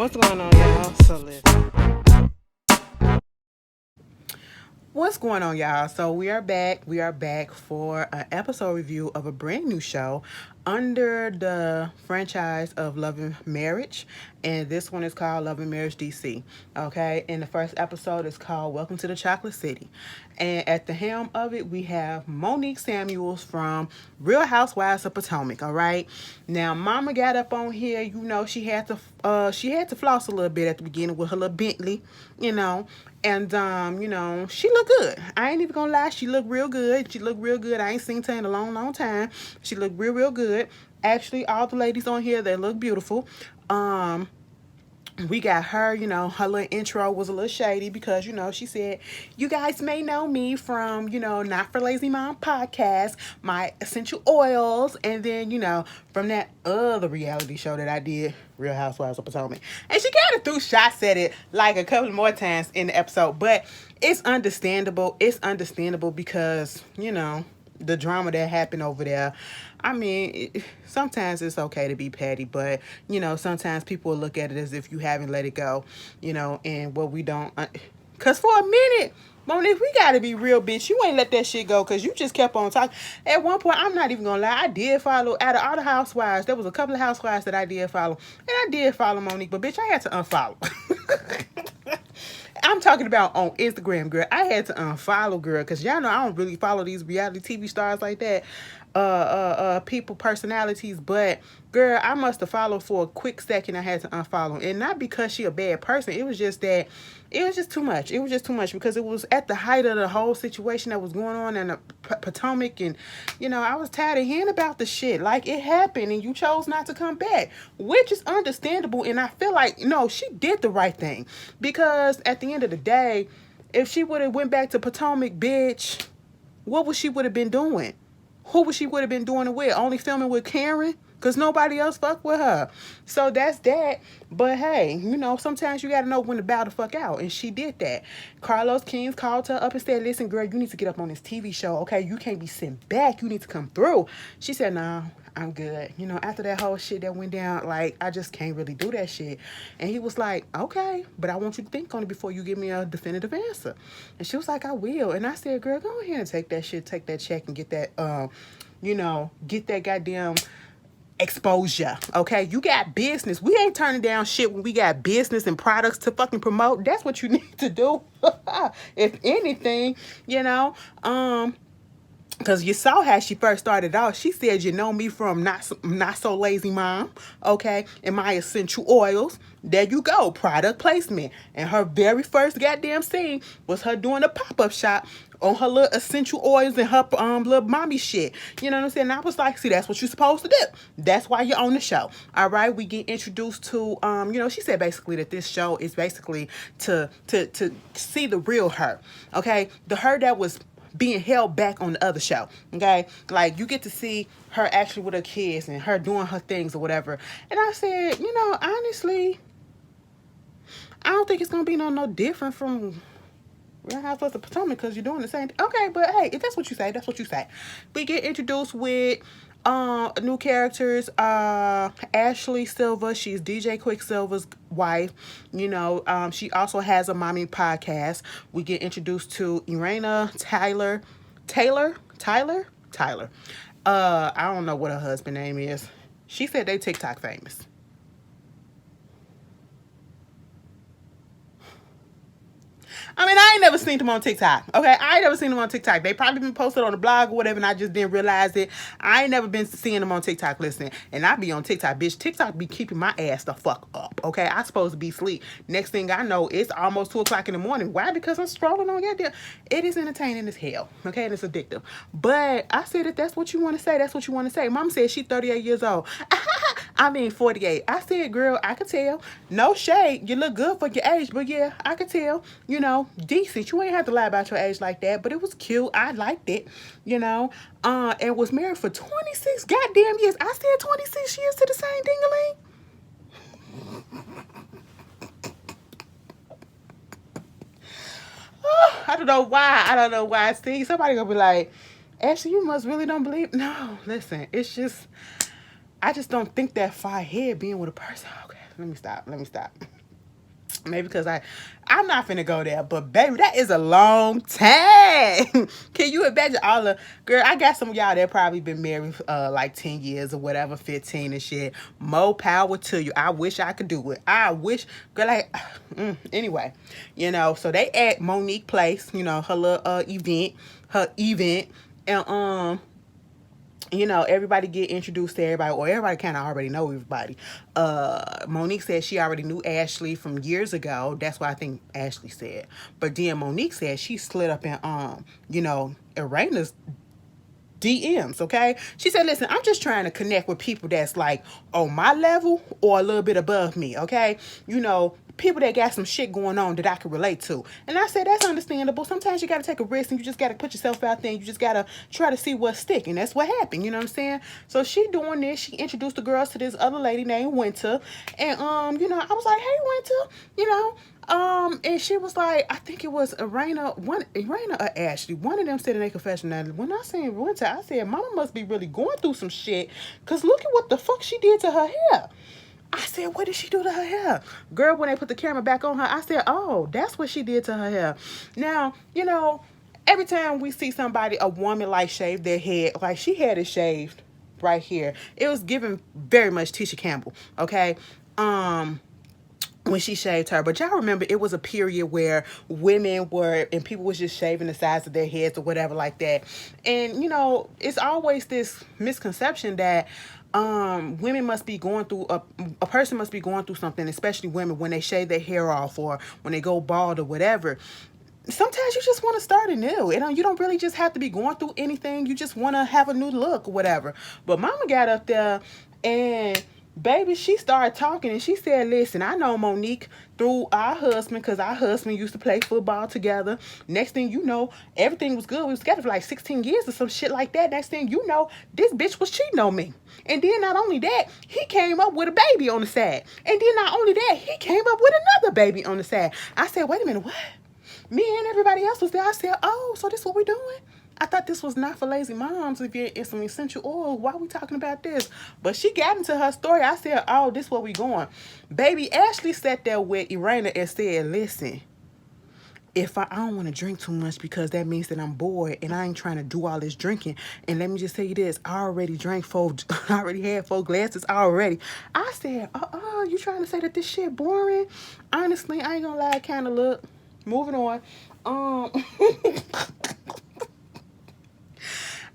What's going on, y'all? So listen. What's going on, y'all? So we are back. We are back for an episode review of a brand new show under the franchise of Love and Marriage, and this one is called Love and Marriage DC. Okay, and the first episode is called Welcome to the Chocolate City, and at the helm of it we have Monique Samuels from Real Housewives of Potomac. All right, now Mama got up on here. You know she had to floss a little bit at the beginning with her little Bentley, you know. And she looked good. I ain't even gonna lie, she looked real good. She looked real good. I ain't seen her in a long, long time. She looked real, real good. Actually, all the ladies on here, they look beautiful. Um, we got her, her little intro was a little shady because, she said, you guys may know me from, Not for Lazy Mom podcast, my essential oils, and then, from that other reality show that I did, Real Housewives of Potomac. And she kind of threw shots at it like a couple more times in the episode, but it's understandable. It's understandable because, the drama that happened over there. I mean, sometimes it's okay to be petty, but, sometimes people will look at it as if you haven't let it go, and what we don't. Because for a minute, Monique, we got to be real, bitch. You ain't let that shit go because you just kept on talking. At one point, I'm not even going to lie, I did follow, out of all the housewives, there was a couple of housewives that I did follow, and I did follow Monique, but bitch, I had to unfollow. I'm talking about on Instagram, girl. I had to unfollow, girl, because y'all know I don't really follow these reality TV stars like that, people, personalities. But girl, I must have followed for a quick second. I had to unfollow, and not because she a bad person. It was just that it was just too much. It was just too much because it was at the height of the whole situation that was going on in the Potomac, and I was tired of hearing about the shit. Like, it happened, and you chose not to come back, which is understandable. And I feel like she did the right thing because at the end of the day, if she would have went back to Potomac, bitch, what would she would have been doing? Who would she would have been doing it with? Only filming with Karen? Because nobody else fuck with her. So that's that. But hey, sometimes you got to know when to bow the fuck out. And she did that. Carlos Kings called her up and said, listen, girl, you need to get up on this TV show. Okay, you can't be sent back. You need to come through. She said, nah, I'm good. After that whole shit that went down, like, I just can't really do that shit. And he was like, okay, but I want you to think on it before you give me a definitive answer. And she was like, I will. And I said, girl, go ahead and take that shit, take that check and get that, get that goddamn exposure. Okay, you got business. We ain't turning down shit when we got business and products to fucking promote. That's what you need to do. If anything, because you saw how she first started off. She said, you know me from Not So Lazy Mom, okay, and my essential oils. There you go, product placement. And her very first goddamn scene was her doing a pop-up shop on her little essential oils and her little mommy shit. You know what I'm saying? And I was like, see, that's what you're supposed to do. That's why you're on the show. All right, we get introduced to she said basically that this show is basically to see the real her. Okay, the her that was being held back on the other show. Okay, like, you get to see her actually with her kids and her doing her things or whatever. And I said, honestly, I don't think it's gonna be no different from Real Housewives of Potomac because you're doing the same thing. Okay, but hey, if that's what you say, that's what you say. We get introduced with new characters. Ashley Silva, she's DJ Quicksilver's wife. She also has a mommy podcast. We get introduced to Irena Tyler. I don't know what her husband name is. She said they TikTok famous. I mean, I ain't never seen them on TikTok. Okay, I ain't never seen them on TikTok. They probably been posted on the blog or whatever, and I just didn't realize it. I ain't never been seeing them on TikTok. Listen, and I be on TikTok, bitch. TikTok be keeping my ass the fuck up. Okay, I supposed to be asleep. Next thing I know, it's almost 2:00 in the morning. Why? Because I'm scrolling on goddamn. It is entertaining as hell. Okay, and it's addictive. But I said that that's what you want to say. That's what you want to say. Mom said she 38 years old. I mean 48. I said, girl, I could tell. No shade. You look good for your age, but yeah, I could tell. Decent. You ain't have to lie about your age like that, but it was cute. I liked it. And was married for 26 goddamn years. I said 26 years to the same dingaling. I don't know why. I don't know why. See, somebody gonna be like, Ashley, you must really don't believe. No, listen. It's just, I just don't think that far ahead being with a person. Okay, let me stop. Maybe because I'm not finna go there, but baby, that is a long time. Can you imagine all the girl? I got some of y'all that probably been married like 10 years or whatever, 15 and shit. More power to you. I wish I could do it. I wish, girl. Like, anyway, So they at Monique Place, her little event, and everybody get introduced to everybody, or everybody kind of already know everybody. Monique said she already knew Ashley from years ago. That's what I think Ashley said. But then Monique said she slid up in Arena's DMs, okay? She said, listen, I'm just trying to connect with people that's like on my level or a little bit above me, okay? People that got some shit going on that I can relate to. And I said, that's understandable. Sometimes you got to take a risk and you just got to put yourself out there and you just got to try to see what's sticking. That's what happened, you know what I'm saying? So she doing this. She introduced the girls to this other lady named Winter. And, I was like, hey, Winter, and she was like, I think it was Arena or Ashley. One of them said in their confession that when I seen Winter, I said, Mama must be really going through some shit. Cause look at what the fuck she did to her hair. I said, what did she do to her hair? Girl, when they put the camera back on her, I said, oh, that's what she did to her hair. Now, every time we see somebody, a woman like shave their head, like she had it shaved right here. It was giving very much Tisha Campbell. Okay. When she shaved her. But y'all remember it was a period where women were and people was just shaving the sides of their heads or whatever like that. And it's always this misconception that women must be going through a person must be going through something, especially women when they shave their hair off or when they go bald or whatever. Sometimes you just want to start anew. You don't really just have to be going through anything. You just want to have a new look or whatever. But Mama got up there and baby, she started talking and she said, listen, I know Monique through our husband because our husband used to play football together. Next thing you know, everything was good. We was together for like 16 years or some shit like that. Next thing you know, this bitch was cheating on me. And then not only that, he came up with a baby on the side. And then not only that, he came up with another baby on the side. I said, wait a minute, what? Me and everybody else was there. I said, oh, so this is what we're doing? I thought this was not for lazy moms. If you're in some essential oil, why are we talking about this? But she got into her story. I said, oh, this is where we going. Baby, Ashley sat there with Irena and said, listen, if I don't want to drink too much because that means that I'm bored and I ain't trying to do all this drinking. And let me just tell you this, I already drank I already had 4 glasses already. I said, you trying to say that this shit boring? Honestly, I ain't gonna lie, kind of look. Moving on.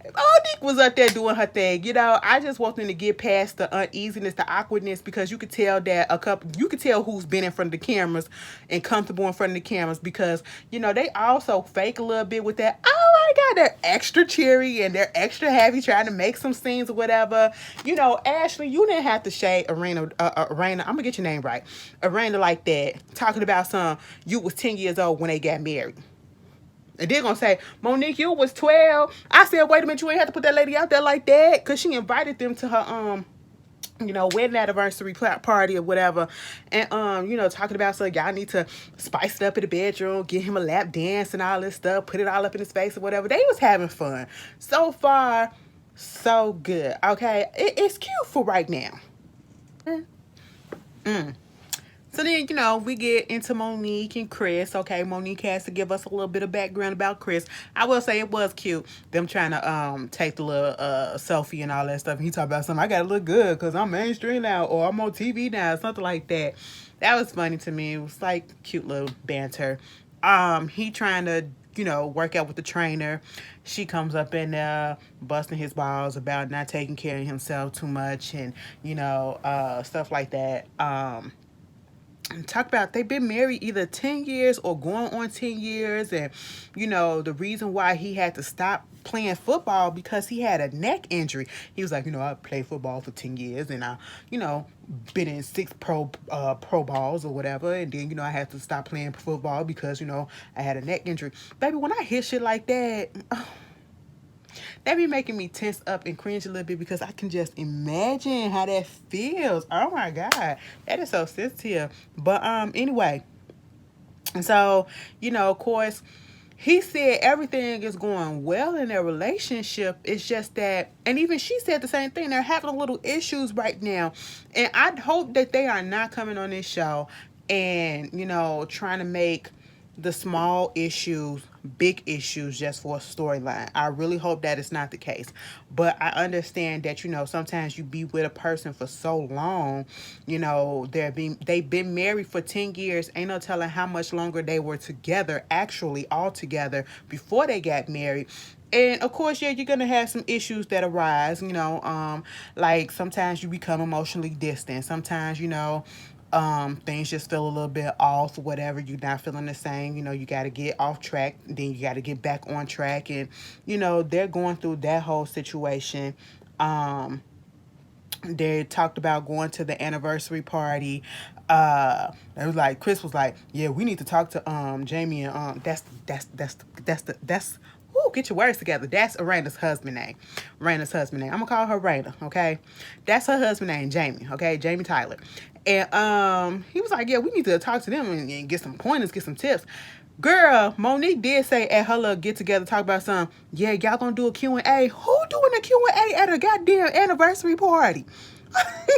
Monique was up there doing her thing. I just want them to get past the uneasiness, the awkwardness, because you could tell that you could tell who's been in front of the cameras and comfortable in front of the cameras because, they also fake a little bit with that. Oh my God, they're extra cheery and they're extra happy trying to make some scenes or whatever. Ashley, you didn't have to shade Arena, I'm gonna get your name right. Arena like that, talking about you was 10 years old when they got married. And they're gonna say, Monique, you was 12. I said, wait a minute, you ain't have to put that lady out there like that. Cause she invited them to her wedding anniversary party or whatever. And talking about so y'all need to spice it up in the bedroom, get him a lap dance and all this stuff, put it all up in his face or whatever. They was having fun. So far, so good. Okay. It's cute for right now. So then, we get into Monique and Chris. Okay, Monique has to give us a little bit of background about Chris. I will say it was cute, them trying to take the little selfie and all that stuff. And he talked about something, I gotta look good because I'm mainstream now or I'm on TV now, something like that. That was funny to me. It was like cute little banter. He trying to, work out with the trainer. She comes up in there busting his balls about not taking care of himself too much and, stuff like that. Talk about they've been married either 10 years or going on 10 years and the reason why he had to stop playing football because he had a neck injury. He was like, I played football for 10 years and I been in 6 pro balls or whatever, and then I had to stop playing football because I had a neck injury. Baby, when I hear shit like that, that be making me tense up and cringe a little bit because I can just imagine how that feels. Oh my God. That is so sensitive. But anyway. So, of course, he said everything is going well in their relationship. It's just that, and even she said the same thing. They're having a little issues right now. And I hope that they are not coming on this show and, trying to make the small issues big issues just for a storyline. I really hope that is not the case. But I understand that, sometimes you be with a person for so long, they've been married for 10 years. Ain't no telling how much longer they were together, actually all together, before they got married. And of course, yeah, you're gonna have some issues that arise, like sometimes you become emotionally distant. Sometimes, things just feel a little bit off, whatever. You're not feeling the same. You got to get off track, then you got to get back on track. And, they're going through that whole situation. Um, they talked about going to the anniversary party. It was like Chris was like, "Yeah, we need to talk to Jamie and that's whoo, get your words together. That's Aranda's husband name. Aranda's husband name. I'm gonna call her Raina, okay? That's her husband name, Jamie, okay? Jamie Tyler." And he was like, "Yeah, we need to talk to them and get some pointers, get some tips." Girl, Monique did say at her little get together, talk about some, yeah, y'all gonna do a Q&A. Who doing a Q&A at a goddamn anniversary party?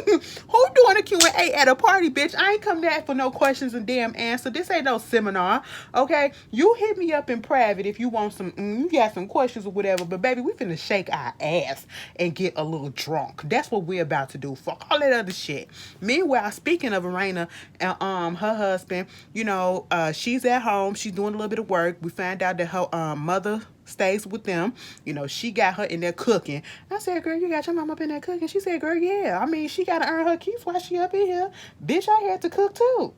Who doing a Q&A at a party, bitch? I ain't come back for no questions and damn answer. This ain't no seminar, okay? You hit me up in private if you want some, you got some questions or whatever. But baby, we finna shake our ass and get a little drunk. That's what we're about to do. Fuck all that other shit. Meanwhile, speaking of Arena and her husband, she's at home. She's doing a little bit of work. We find out that her mother stays with them. She got her in there cooking. I said, girl, you got your mom up in there cooking? She said, girl, yeah. I mean, she got to earn her keeps while she up in here. Bitch, I had to cook too.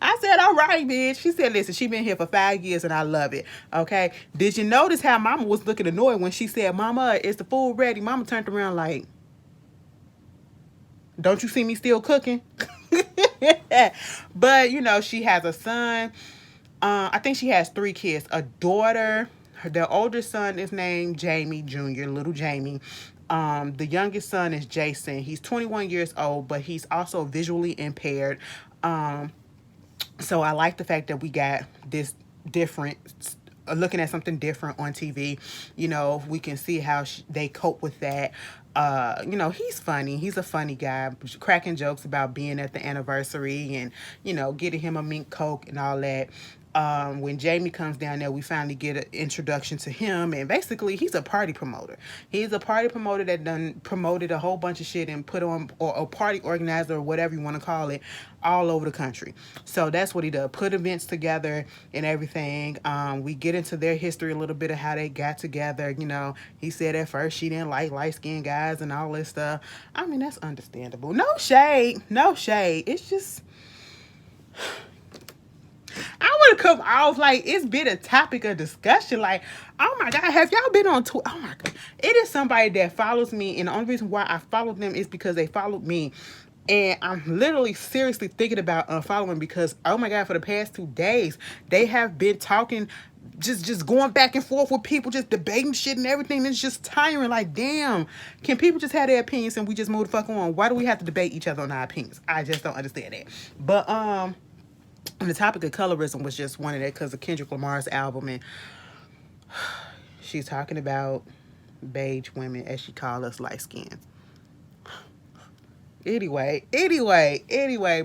I said, all right, bitch. She said, listen, she been here for 5 years and I love it. Okay. Did you notice how mama was looking annoyed when she said, mama, is the food ready? Mama turned around like, don't you see me still cooking? But, she has a son. I think she has 3 kids. A daughter. The older son is named Jamie Jr., little Jamie. The youngest son is Jason. He's 21 years old, but he's also visually impaired. So I like the fact that we got this different, looking at something different on TV. We can see how they cope with that. He's funny. He's a funny guy, cracking jokes about being at the anniversary and, getting him a mink coke and all that. When Jamie comes down there, we finally get an introduction to him, and basically he's a party promoter. He's a party promoter that done promoted a whole bunch of shit and put on, or a party organizer or whatever you want to call it, all over the country. So that's what he does, put events together and everything. We get into their history a little bit of how they got together. He said at first she didn't like light-skinned guys and all this stuff. I mean, that's understandable. No shade. It's just, I want to come off like it's been a topic of discussion. Like, oh my God, have y'all been on Twitter? Oh my God. It is somebody that follows me, and the only reason why I followed them is because they followed me. And I'm literally seriously thinking about unfollowing because, oh my God, for the past 2 days, they have been talking, just going back and forth with people, just debating shit and everything. It's just tiring. Like, damn, can people just have their opinions and we just move the fuck on? Why do we have to debate each other on our opinions? I just don't understand that. But, and the topic of colorism was just one of that because of Kendrick Lamar's album, and she's talking about beige women, as she calls us, light skin. Anyway,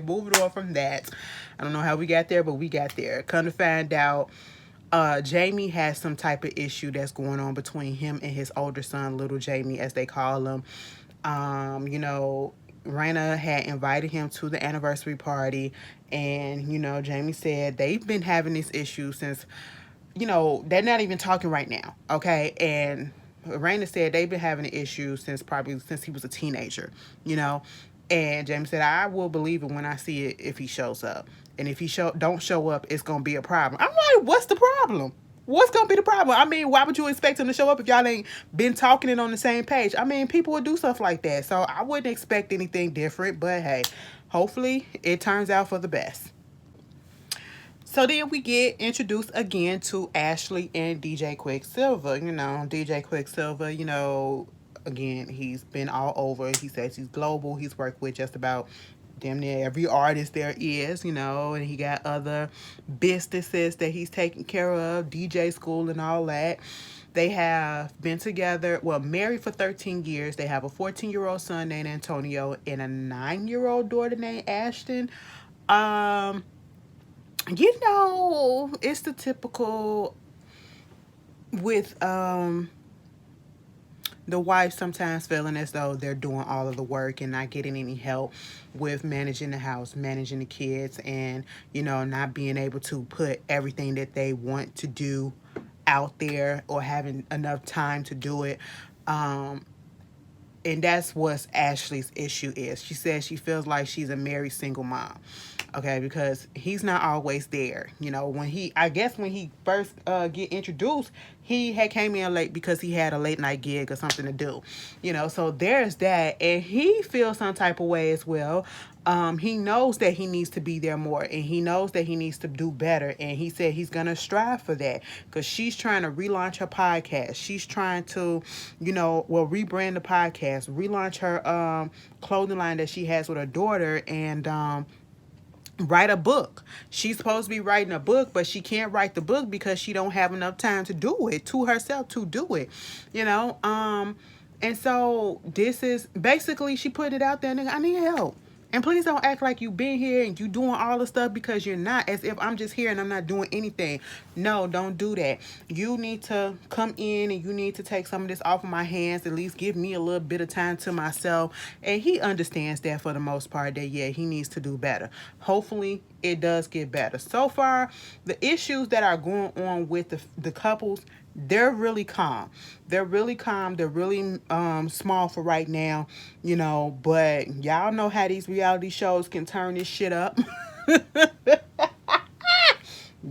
moving on from that. I don't know how we got there, but we got there. Come to find out, Jamie has some type of issue that's going on between him and his older son, little Jamie, as they call him. Raina had invited him to the anniversary party, and Jamie said they've been having this issue since, they're not even talking right now, okay? And Raina said they've been having an issue since he was a teenager, And Jamie said, I will believe it when I see it if he shows up. And if he don't show up, it's gonna be a problem. I'm like, what's the problem? What's gonna be the problem? I mean, why would you expect him to show up if y'all ain't been talking it on the same page? I mean, people would do stuff like that. So I wouldn't expect anything different, but hey, hopefully it turns out for the best. So then we get introduced again to Ashley and DJ Quicksilver. DJ Quicksilver, again, he's been all over. He says he's global. He's worked with just about damn near every artist there is, and he got other businesses that he's taking care of, DJ school and all that. They have been together, well, married for 13 years. They have a 14-year-old son named Antonio and a 9-year-old daughter named Ashton. Um, it's the typical with the wife sometimes feeling as though they're doing all of the work and not getting any help with managing the house, managing the kids, and not being able to put everything that they want to do out there or having enough time to do it. And that's what Ashley's issue is. She says she feels like she's a married single mom. Okay, because he's not always there. When he first get introduced, he had came in late because he had a late night gig or something to do. So there's that, and he feels some type of way as well. He knows that he needs to be there more, and he knows that he needs to do better, and he said he's gonna strive for that because she's trying to relaunch her podcast. She's trying to, rebrand the podcast, relaunch her clothing line that she has with her daughter, and write a book. She's supposed to be writing a book, but she can't write the book because she don't have enough time to do it to herself to do it. And so this is basically, she put it out there, nigga, I need help. And please don't act like you been here and you doing all the stuff, because you're not, as if I'm just here and I'm not doing anything. No, don't do that. You need to come in and you need to take some of this off of my hands, at least give me a little bit of time to myself. And he understands that for the most part, that yeah, he needs to do better. Hopefully it does get better. So far, the issues that are going on with the couples, they're really calm. They're really calm. They're really small for right now, but y'all know how these reality shows can turn this shit up.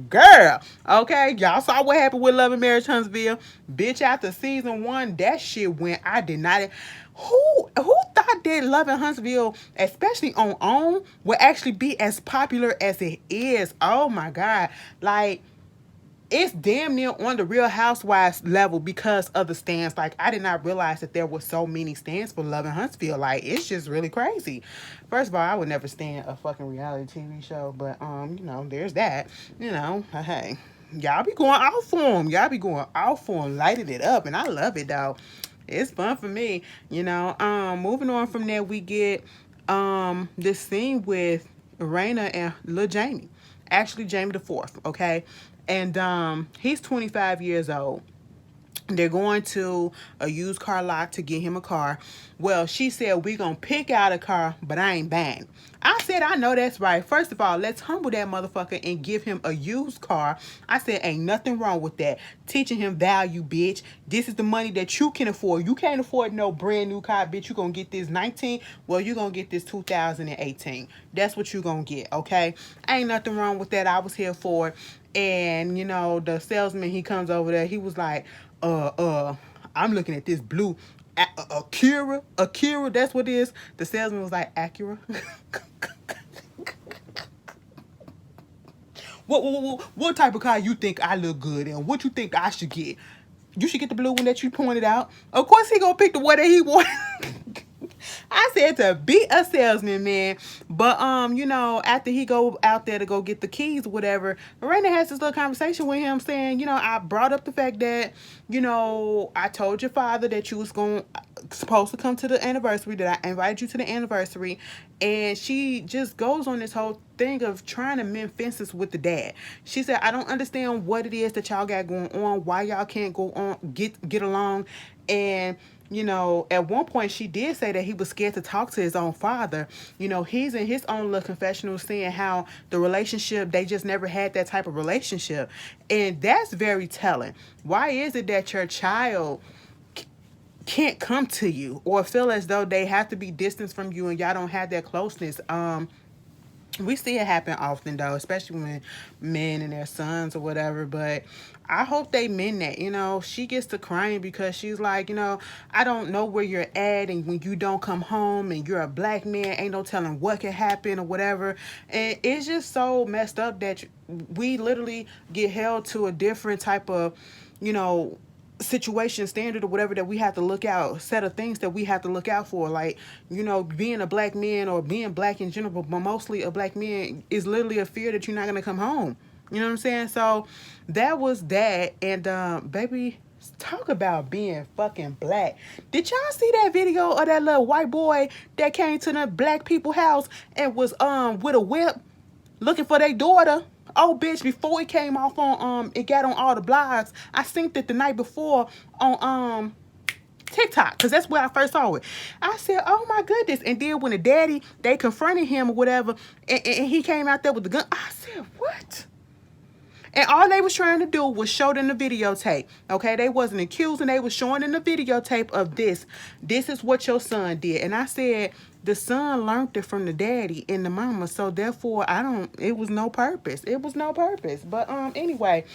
Girl, okay, y'all saw what happened with Love and Marriage Huntsville. Bitch, after season 1, that shit went, I did not, who thought that Love and Huntsville, especially on would actually be as popular as it is? Oh my God. Like, it's damn near on the Real Housewives level because of the stands. Like, I did not realize that there were so many stands for Love and Huntsville. Like, it's just really crazy. First of all, I would never stand a fucking reality TV show, but there's that. Hey, y'all be going out for them. Y'all be going out for them, lighting it up, and I love it though. It's fun for me. Moving on from there, we get this scene with Raina and Lil Jamie. Actually, Jamie the Fourth. Okay. And he's 25 years old. They're going to a used car lot to get him a car. Well, she said, we're going to pick out a car, but I ain't buying. I said, I know that's right. First of all, let's humble that motherfucker and give him a used car. I said, ain't nothing wrong with that. Teaching him value, bitch. This is the money that you can afford. You can't afford no brand new car, bitch. You going to get this 19. Well, you going to get this 2018. That's what you going to get, okay? Ain't nothing wrong with that. I was here for it. And, the salesman, he comes over there. He was like, I'm looking at this blue Akira, that's what it is. The salesman was like, Acura? What type of car you think I look good in? What you think I should get? You should get the blue one that you pointed out. Of course he gonna pick the one that he want. I said to be a salesman, man. But after he go out there to go get the keys or whatever, Miranda has this little conversation with him saying, I brought up the fact that, I told your father that you was supposed to come to the anniversary, that I invited you to the anniversary. And she just goes on this whole thing of trying to mend fences with the dad. She said, I don't understand what it is that y'all got going on, why y'all can't go on, get along. And at one point she did say that he was scared to talk to his own father. He's in his own little confessional saying how the relationship, they just never had that type of relationship. And that's very telling. Why is it that your child can't come to you or feel as though they have to be distanced from you and y'all don't have that closeness? We see it happen often though, especially when men and their sons or whatever, but I hope they meant that. She gets to crying because she's like, I don't know where you're at, and when you don't come home and you're a black man, ain't no telling what can happen or whatever. And it's just so messed up that we literally get held to a different type of, situation standard or whatever, that we have to look out, set of things that we have to look out for, like being a black man or being black in general, but mostly a black man, is literally a fear that you're not going to come home. You know what I'm saying? So that was that. And baby, Talk about being fucking black. Did y'all see that video of that little white boy that came to the black people house and was with a whip looking for their daughter? Oh bitch, before it came off on it got on all the blogs. I synced it the night before on TikTok, because that's where I first saw it. I said, oh my goodness. And then when the daddy, they confronted him or whatever, and he came out there with the gun, I said, what? And all they was trying to do was show them the videotape. Okay, they wasn't accusing, they was showing in the videotape of this. This is what your son did. And I said, the son learned it from the daddy and the mama. So therefore, it was no purpose. It was no purpose. But anyway,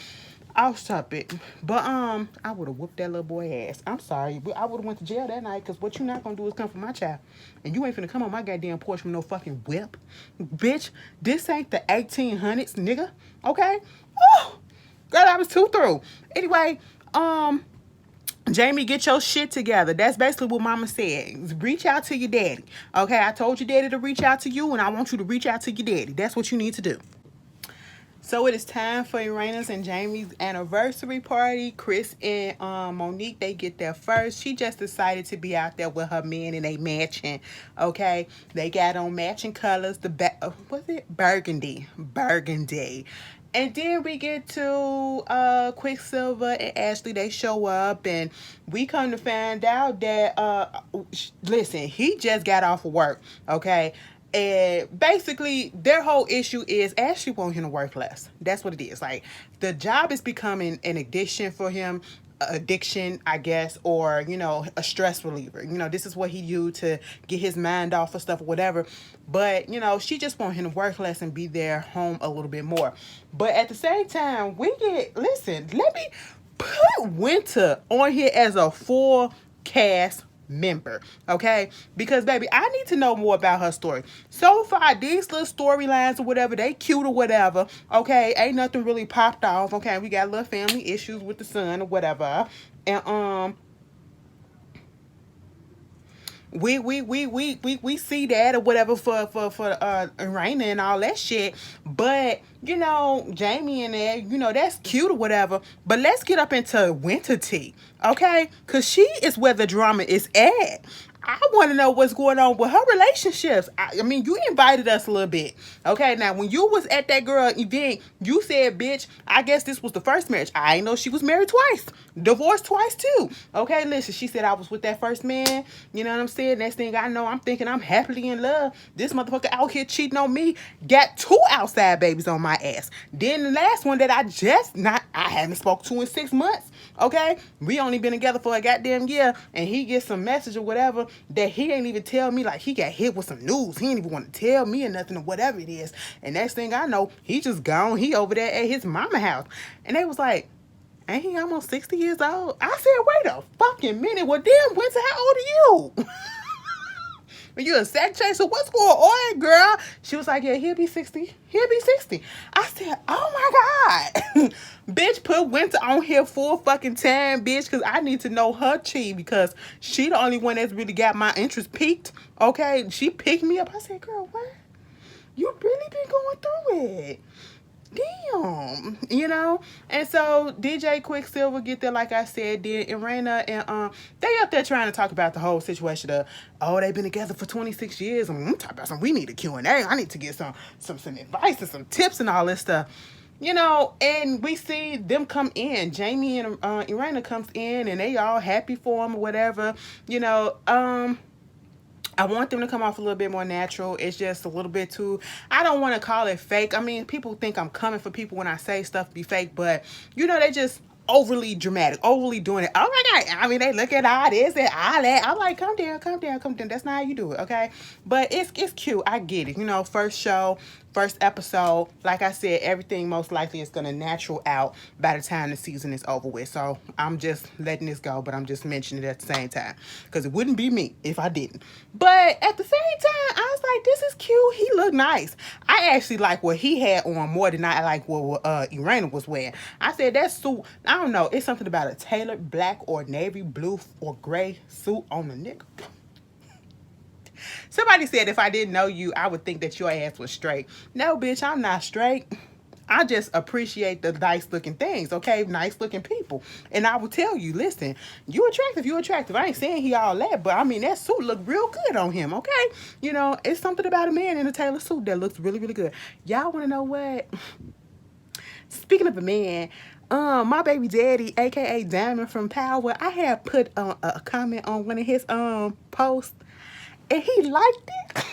off topic. But I would have whooped that little boy ass. I'm sorry, but I would have went to jail that night, because what you not gonna do is come for my child. And you ain't finna come on my goddamn porch with no fucking whip. Bitch, this ain't the 1800s, nigga. Okay? Oh, girl, I was too through. Anyway, Jamie, get your shit together. That's basically what mama said. Reach out to your daddy. Okay, I told your daddy to reach out to you, and I want you to reach out to your daddy. That's what you need to do. So it is time for Irana's and Jamie's anniversary party. Chris and Monique, they get there first. She just decided to be out there with her man and they matching. Okay, they got on matching colors. Was it burgundy? Burgundy. And then we get to Quicksilver and Ashley. They show up, and we come to find out that listen, he just got off of work. Okay. And basically, their whole issue is Ashley wants him to work less. That's what it is. Like, the job is becoming an addiction for him. Addiction, I guess, or, a stress reliever. This is what he used to get his mind off of stuff or whatever. But, she just wants him to work less and be there home a little bit more. But at the same time, listen, let me put Winter on here as a full cast member, okay? Because baby, I need to know more about her story. So far, these little storylines or whatever, they cute or whatever, okay? Ain't nothing really popped off, okay? We got little family issues with the son or whatever, and we see that or whatever for Raina and all that shit. But Jamie and that, that's cute or whatever. But let's get up into Winter tea, okay? Cause she is where the drama is at. I want to know what's going on with her relationships. I mean, you invited us a little bit. Okay, now, when you was at that girl event, you said, bitch, I guess this was the first marriage. I ain't know she was married twice. Divorced twice, too. Okay, listen, she said I was with that first man. You know what I'm saying? Next thing I know, I'm thinking I'm happily in love. This motherfucker out here cheating on me. Got 2 outside babies on my ass. Then the last one that I haven't spoke to in 6 months. Okay, we only been together for a goddamn year, and he gets some message or whatever that he ain't even tell me. Like, he got hit with some news. He ain't even want to tell me or nothing or whatever it is. And next thing I know, he just gone. He over there at his mama house. And they was like, ain't he almost 60 years old? I said, wait a fucking minute. Well, damn, Winter, how old are you? Are you a sack chaser? What's going on, girl? She was like, yeah, he'll be 60. He'll be 60. I said, oh my God. Bitch, put Winter on here full fucking time, bitch, because I need to know her chi, because she the only one that's really got my interest peaked. Okay, she picked me up. I said, girl, what? You really been going through it. Damn, and so DJ Quicksilver get there, like I said, then Irana and they up there trying to talk about the whole situation of, they've been together for 26 years. I'm talking about we need a Q&A. I need to get some advice and some tips and all this stuff. And we see them come in. Jamie and Irana comes in, and they all happy for him or whatever. I want them to come off a little bit more natural. It's just a little bit too, I don't want to call it fake. I mean, people think I'm coming for people when I say stuff be fake, but they just overly dramatic, overly doing it. Oh my God. I mean, they look at all this and all that. I'm like, calm down. That's not how you do it, okay? But it's cute. I get it. First show, first episode. Like I said, everything most likely is going to natural out by the time the season is over with. So I'm just letting this go, but I'm just mentioning it at the same time, because it wouldn't be me if I didn't. But at the same time, I was like, this is cute. He looked nice. I actually like what he had on more than I like what Irana was wearing. I said, that suit, I don't know. It's something about a tailored black or navy blue or gray suit on the nigga. Somebody said if I didn't know you, I would think that your ass was straight. No, bitch, I'm not straight. I just appreciate the nice looking things, okay? Nice looking people. And I will tell you, listen, you attractive. I ain't saying he all that, but I mean, that suit look real good on him, okay? You know, it's something about a man in a tailor suit that looks really, really good. Y'all want to know what? Speaking of a man, my baby daddy, aka Diamond from Power, I had put a comment on one of his posts, and he liked it.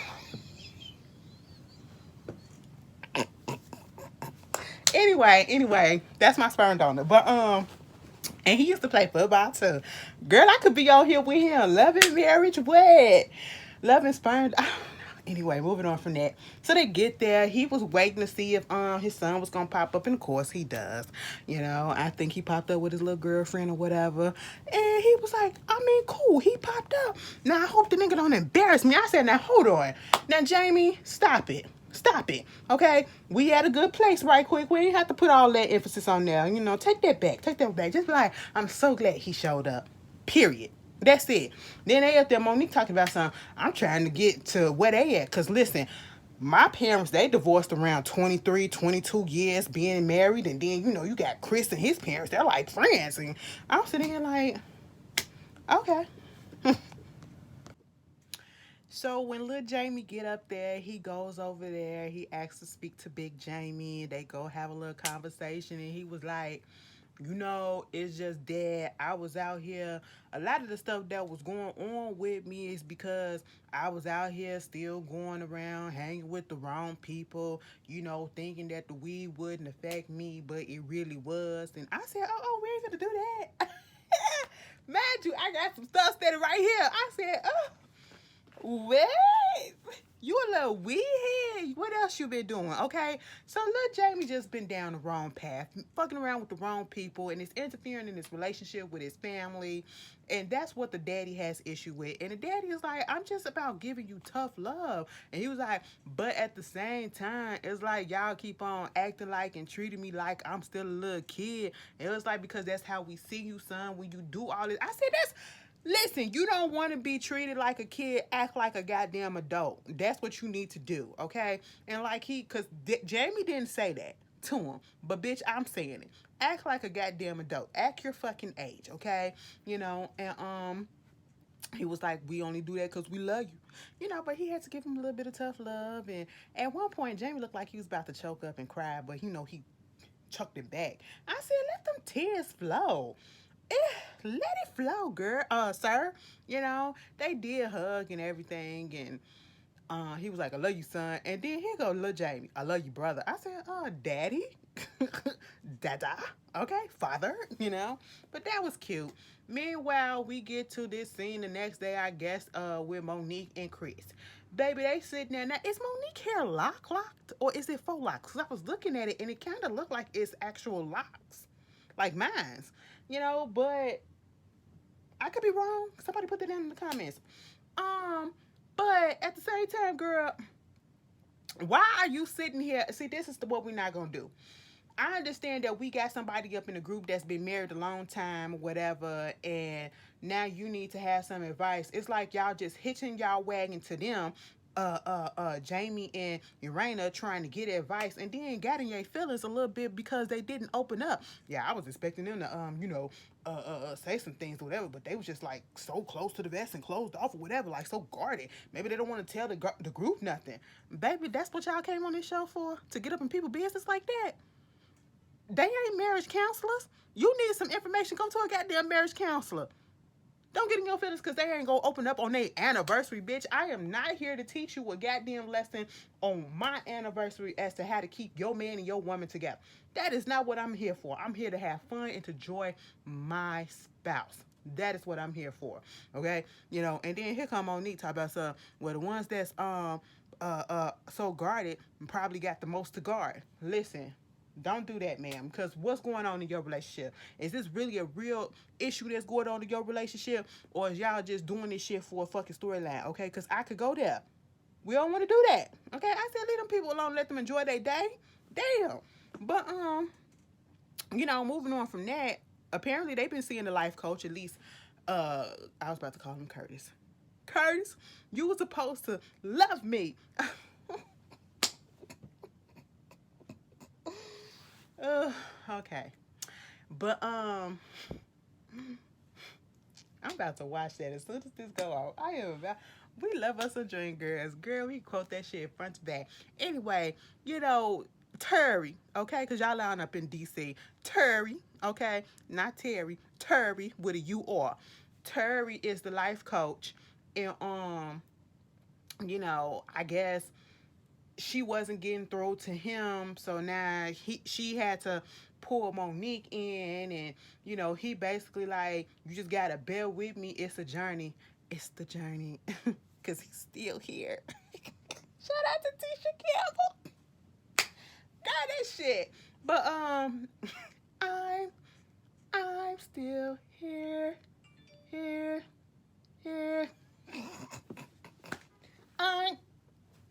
Anyway, that's my sperm donor. But and he used to play football too. Girl, I could be on here with him. Loving marriage, what? Loving sperm. I don't know. Anyway, moving on from that. So they get there. He was waiting to see if his son was gonna pop up, and of course he does. You know, I think he popped up with his little girlfriend or whatever. And he was like, I mean, cool. He popped up. Now I hope the nigga don't embarrass me. I said, now hold on. Now Jamie, stop it. Stop it. Okay? We at a good place right quick. We ain't have to put all that emphasis on there. You know, take that back. Take that back. Just be like, I'm so glad he showed up. Period. That's it. Then they up there, Monique talking about something. I'm trying to get to where they at. Because listen, my parents, they divorced around 23, 22 years being married. And then, you know, you got Chris and his parents. They're like friends. And I'm sitting here like, okay. So when little Jamie get up there, he goes over there. He asks to speak to Big Jamie. They go have a little conversation, and he was like, "You know, it's just that I was out here. A lot of the stuff that was going on with me is because I was out here still going around hanging with the wrong people. You know, thinking that the weed wouldn't affect me, but it really was." And I said, "Oh, we ain't gonna do that." Mind you, I got some stuff standing right here. I said, "Oh." What? You a little weird. What else you been doing? Okay, so little Jamie just been down the wrong path, fucking around with the wrong people, and it's interfering in his relationship with his family, and that's what the daddy has issue with. And the daddy is like, I'm just about giving you tough love, and he was like, but at the same time, it's like y'all keep on acting like and treating me like I'm still a little kid. And it was like because that's how we see you, son. When you do all this, I said that's. Listen, you don't want to be treated like a kid, act like a goddamn adult. That's what you need to do, okay? And like because Jamie didn't say that to him, but bitch, I'm saying it. Act like a goddamn adult. Act your fucking age, okay? You know, and he was like, we only do that because we love you. You know, but he had to give him a little bit of tough love. And at one point, Jamie looked like he was about to choke up and cry, but you know, he chucked it back. I said, let them tears flow. Eh, let it flow, girl. Sir. You know, they did hug and everything, and he was like, I love you, son. And then here go little Jamie. I love you, brother. I said, daddy. Dada. Okay, father, you know. But that was cute. Meanwhile, we get to this scene the next day, I guess, with Monique and Chris. Baby, they sitting there. Now, is Monique hair locked? Or is it faux locks? Because I was looking at it and it kind of looked like it's actual locks. Like mine's. You know, but I could be wrong. Somebody put that down in the comments. Um, but at the same time, girl, why are you sitting here? See, this is what we're not gonna do. I understand that we got somebody up in the group that's been married a long time or whatever, and now you need to have some advice. It's like y'all just hitching y'all wagon to them, Jamie and Urana trying to get advice, and then got in your feelings a little bit because they didn't open up. Yeah, I was expecting them to, say some things or whatever, but they was just like so close to the vest and closed off or whatever, like so guarded. Maybe they don't want to tell the group nothing. Baby, that's what y'all came on this show for? To get up in people's business like that? They ain't marriage counselors. You need some information. Go to a goddamn marriage counselor. Don't get in your feelings because they ain't gonna open up on their anniversary, bitch. I am not here to teach you a goddamn lesson on my anniversary as to how to keep your man and your woman together. That is not what I'm here for. I'm here to have fun and to enjoy my spouse. That is what I'm here for. Okay? You know, and then here come Monique talk about well, the ones that's so guarded probably got the most to guard. Listen, don't do that, ma'am. Because what's going on in your relationship? Is this really a real issue that's going on in your relationship? Or is y'all just doing this shit for a fucking storyline? Okay? Because I could go there. We don't want to do that. Okay? I said leave them people alone. Let them enjoy their day. Damn. But, you know, moving on from that, apparently they've been seeing the life coach at least, I was about to call him Curtis. Curtis, you were supposed to love me. Okay. But I'm about to watch that as soon as this go off. I am about. We love us a dream girls. Girl, we quote that shit front to back. Anyway, you know, Terry, okay? Because y'all line up in DC. Terry, okay? Not Terry. Terry with a U-R. Terry is the life coach. And, I guess she wasn't getting through to him, so now she had to pull Monique in, and he basically like, you just gotta bear with me. It's a journey. It's the journey, cause he's still here. Shout out to Tisha Campbell. Got that shit. But I'm I'm still here, here, here. I'm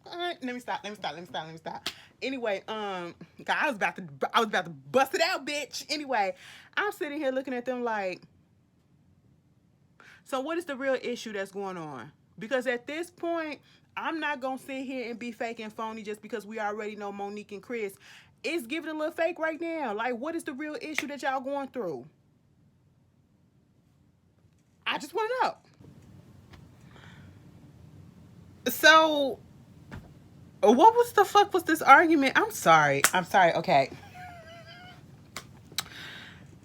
let me stop. Let me stop. Let me stop. Let me stop. Anyway, God, I was about to bust it out, bitch. Anyway, I'm sitting here looking at them like, so what is the real issue that's going on? Because at this point, I'm not gonna sit here and be fake and phony just because we already know Monique and Chris. It's giving a little fake right now. Like, what is the real issue that y'all going through? I just want to know. So, what was the fuck was this argument? I'm sorry. I'm sorry. Okay.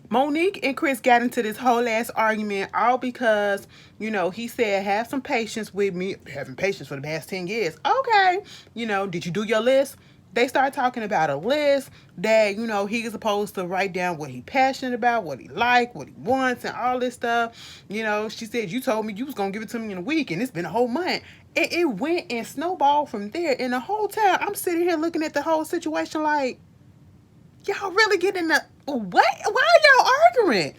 Monique and Chris got into this whole ass argument all because, he said, have some patience with me. Having patience for the past 10 years. Okay. Did you do your list? They started talking about a list that, he is supposed to write down what he passionate about, what he like, what he wants, and all this stuff. She said, you told me you was going to give it to me in a week, and it's been a whole month. It went and snowballed from there. And the whole time, I'm sitting here looking at the whole situation like, y'all really getting the what? Why are y'all arguing?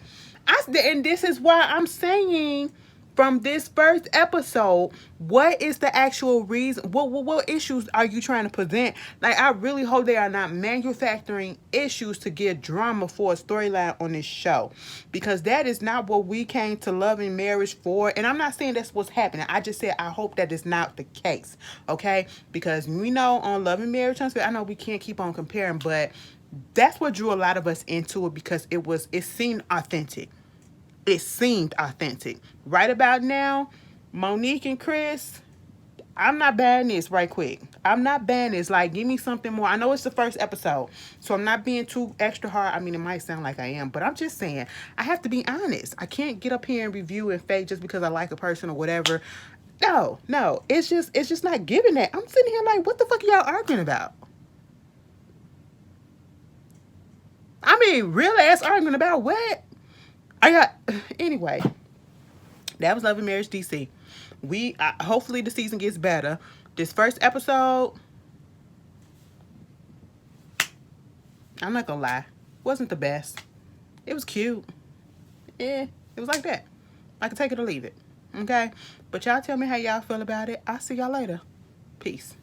And this is why I'm saying from this first episode, what is the actual reason? What issues are you trying to present? Like, I really hope they are not manufacturing issues to get drama for a storyline on this show, because that is not what we came to Love and Marriage for. And I'm not saying that's what's happening. I just said I hope that is not the case, okay? Because we know on Love and Marriage, I know we can't keep on comparing, but that's what drew a lot of us into it, because it seemed authentic. It seemed authentic. Right about now, Monique and Chris, I'm not banning this right quick. I'm not banning this. Like, give me something more. I know it's the first episode, so I'm not being too extra hard. I mean, it might sound like I am, but I'm just saying, I have to be honest. I can't get up here and review and fake just because I like a person or whatever. No. It's just not giving that. I'm sitting here like, what the fuck are y'all arguing about? I mean, real ass arguing about what? Anyway, that was Love and Marriage DC. We hopefully the season gets better. This first episode, I'm not gonna lie, wasn't the best. It was cute. Yeah, it was like that. I can take it or leave it. Okay? But y'all tell me how y'all feel about it. I'll see y'all later. Peace.